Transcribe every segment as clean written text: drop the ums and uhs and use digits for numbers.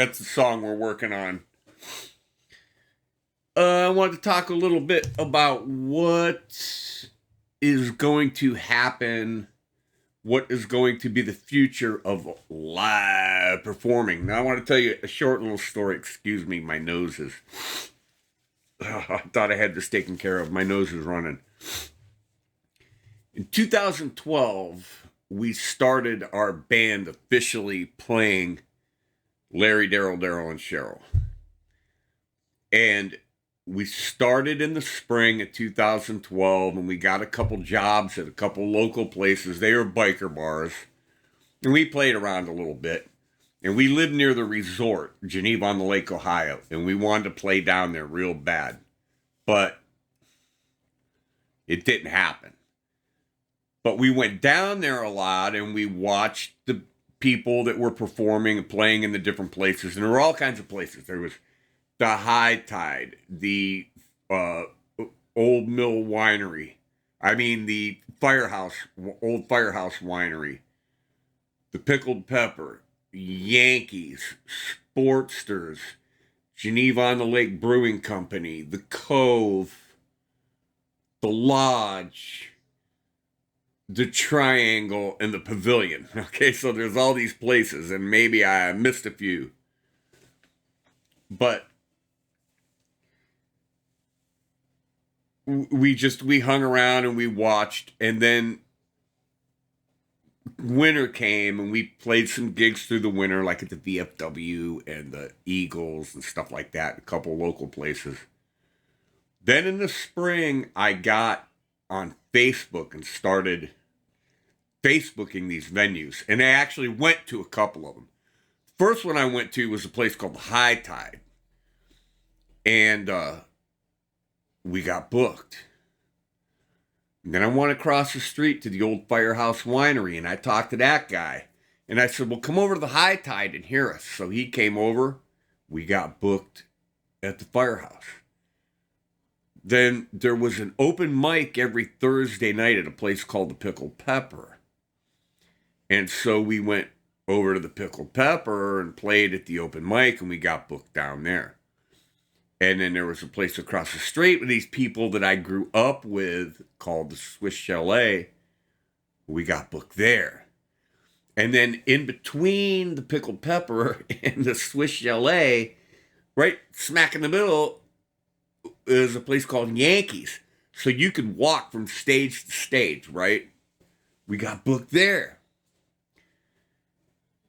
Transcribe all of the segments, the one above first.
That's the song we're working on. I want to talk a little bit about what is going to happen, what is going to be the future of live performing. Now, I want to tell you a short little story. Excuse me, my nose is. I thought I had this taken care of. My nose is running. In 2012, we started our band officially playing Larry, Daryl, and Cheryl. And we started in the spring of 2012, and we got a couple jobs at a couple local places. They were biker bars. And we played around a little bit. And we lived near the resort, Geneva on the Lake, Ohio. And we wanted to play down there real bad. But it didn't happen. But we went down there a lot, and we watched the people that were performing and playing in the different places. And there were all kinds of places. There was the High Tide, the Old Mill Winery. I mean, the Old Firehouse Winery. The Pickled Pepper, Yankees, Sportsters, Geneva on the Lake Brewing Company, the Cove, the Lodge, the Triangle, and the Pavilion. Okay, so there's all these places, and maybe I missed a few. But we hung around and we watched, and then winter came and we played some gigs through the winter, like at the VFW and the Eagles and stuff like that, a couple local places. Then in the spring, I got on Facebook and started Facebooking these venues, and I actually went to a couple of them. First one I went to was a place called the High Tide, and we got booked. And then I went across the street to the Old Firehouse Winery, and I talked to that guy. And I said, well, come over to the High Tide and hear us. So he came over. We got booked at the Firehouse. Then there was an open mic every Thursday night at a place called the Pickled Pepper. And so we went over to the Pickled Pepper and played at the open mic, and we got booked down there. And then there was a place across the street with these people that I grew up with called the Swiss Chalet. We got booked there. And then in between the Pickled Pepper and the Swiss Chalet, right smack in the middle, is a place called Yankees. So you could walk from stage to stage, right? We got booked there.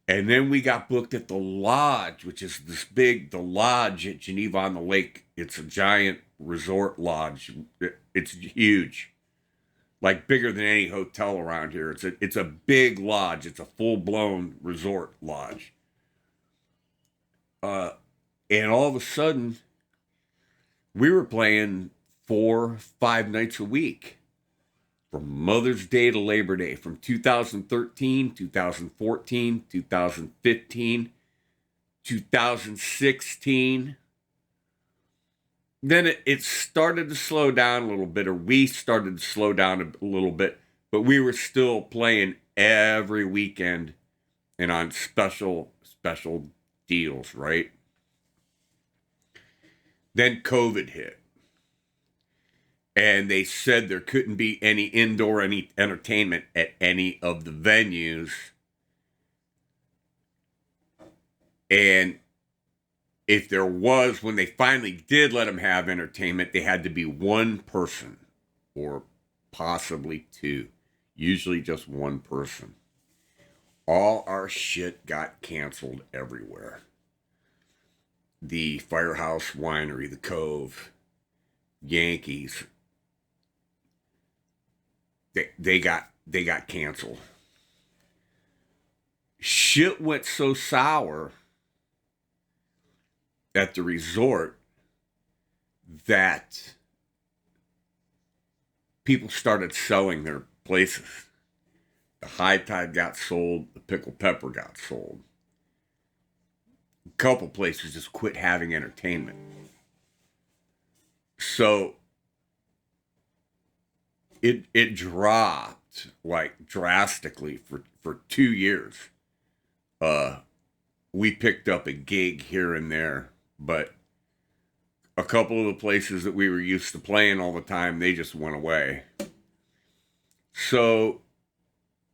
And then we got booked at the Lodge, which is the Lodge at Geneva on the Lake. It's a giant resort lodge. It's huge. Like bigger than any hotel around here. It's a big lodge. It's a full-blown resort lodge. And all of a sudden, we were playing 4-5 nights a week. From Mother's Day to Labor Day, from 2013, 2014, 2015, 2016. Then it started to slow down a little bit, or we started to slow down a little bit, but we were still playing every weekend and on special deals, right? Then COVID hit. And they said there couldn't be any indoor entertainment at any of the venues. And if there was, when they finally did let them have entertainment, they had to be one person or possibly two. Usually just one person. All our shit got canceled everywhere. The Firehouse Winery, the Cove, Yankees, they got canceled. Shit went so sour at the resort that people started selling their places. The High Tide got sold. The Pickled Pepper got sold. A couple places just quit having entertainment. So it dropped like drastically for 2 years. we picked up a gig here and there, but a couple of the places that we were used to playing all the time, they just went away. So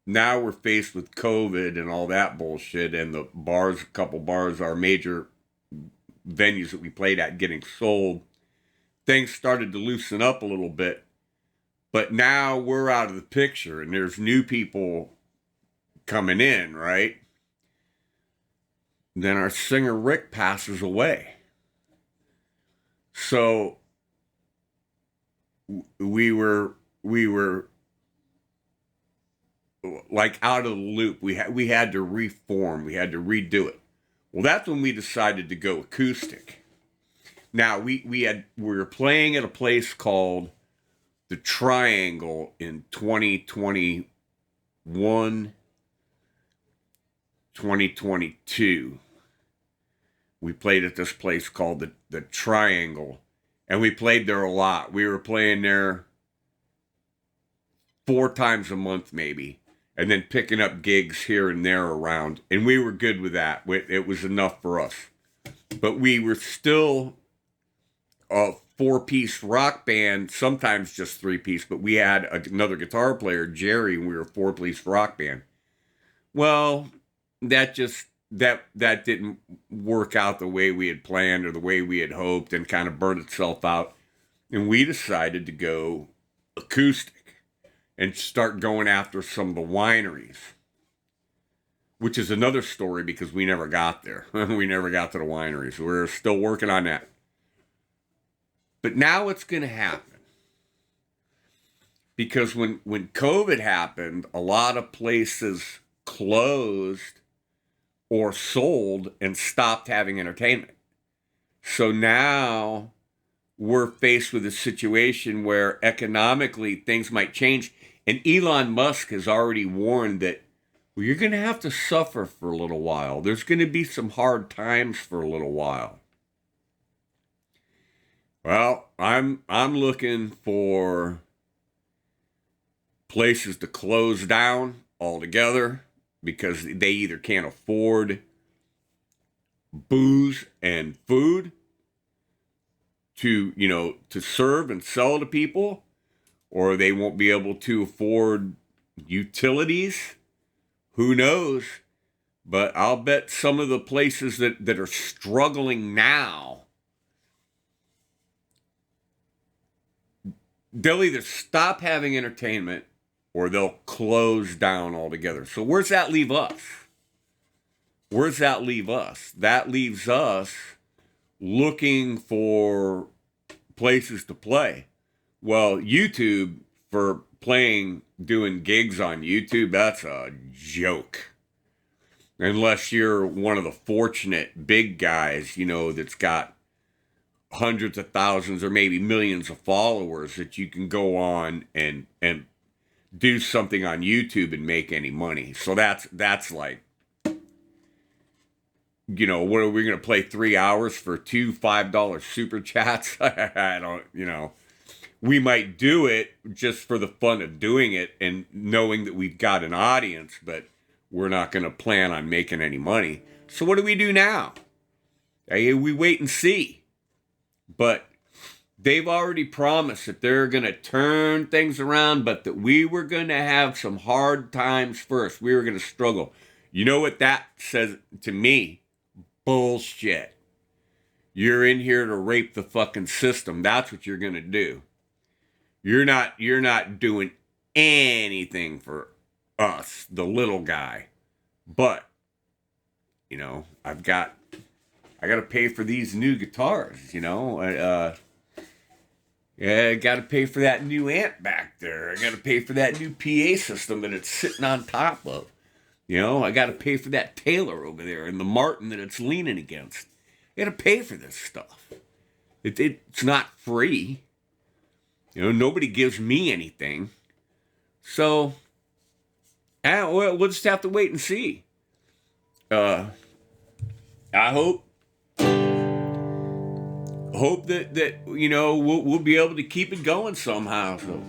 now we're faced with COVID and all that bullshit, and the bars, a couple bars, our major venues that we played at getting sold. Things started to loosen up a little bit, but now we're out of the picture and there's new people coming in, right? Then our singer Rick passes away. So we were like out of the loop. We had to reform. We had to redo it. Well, that's when we decided to go acoustic. Now we were playing at a place called the Triangle in 2021, 2022. We played at this place called the Triangle, and we played there a lot. We were playing there 4 times a month maybe, and then picking up gigs here and there around, and we were good with that. It was enough for us. But we were still a 4-piece rock band, sometimes just 3-piece, but we had another guitar player, Jerry, and we were a 4-piece rock band. Well, that didn't work out the way we had planned or the way we had hoped, and kind of burned itself out. And we decided to go acoustic and start going after some of the wineries, which is another story because we never got there. We never got to the wineries. We're still working on that. But now it's going to happen. Because when COVID happened, a lot of places closed or sold and stopped having entertainment. So now we're faced with a situation where economically things might change. And Elon Musk has already warned that, well, you're going to have to suffer for a little while. There's going to be some hard times for a little while. Well, I'm looking for places to close down altogether because they either can't afford booze and food to serve and sell to people, or they won't be able to afford utilities. Who knows? But I'll bet some of the places that are struggling now, they'll either stop having entertainment or they'll close down altogether. So where's that leave us? Where's that leave us? That leaves us looking for places to play. Well, YouTube, for doing gigs on YouTube, that's a joke. Unless you're one of the fortunate big guys, that's got hundreds of thousands or maybe millions of followers that you can go on and do something on YouTube and make any money. So that's like, what are we going to play 3 hours for 2 $5 super chats? I don't, we might do it just for the fun of doing it and knowing that we've got an audience, but we're not going to plan on making any money. So what do we do now? We wait and see. But they've already promised that they're going to turn things around, but that we were going to have some hard times first. We were going to struggle. You know what that says to me? Bullshit. You're in here to rape the fucking system. That's what you're going to do. You're not doing anything for us, the little guy. But, I got to pay for these new guitars, I got to pay for that new amp back there. I got to pay for that new PA system that it's sitting on top of. I got to pay for that Taylor over there and the Martin that it's leaning against. I got to pay for this stuff. It's not free. Nobody gives me anything. So, we'll just have to wait and see. I hope that we'll be able to keep it going somehow. So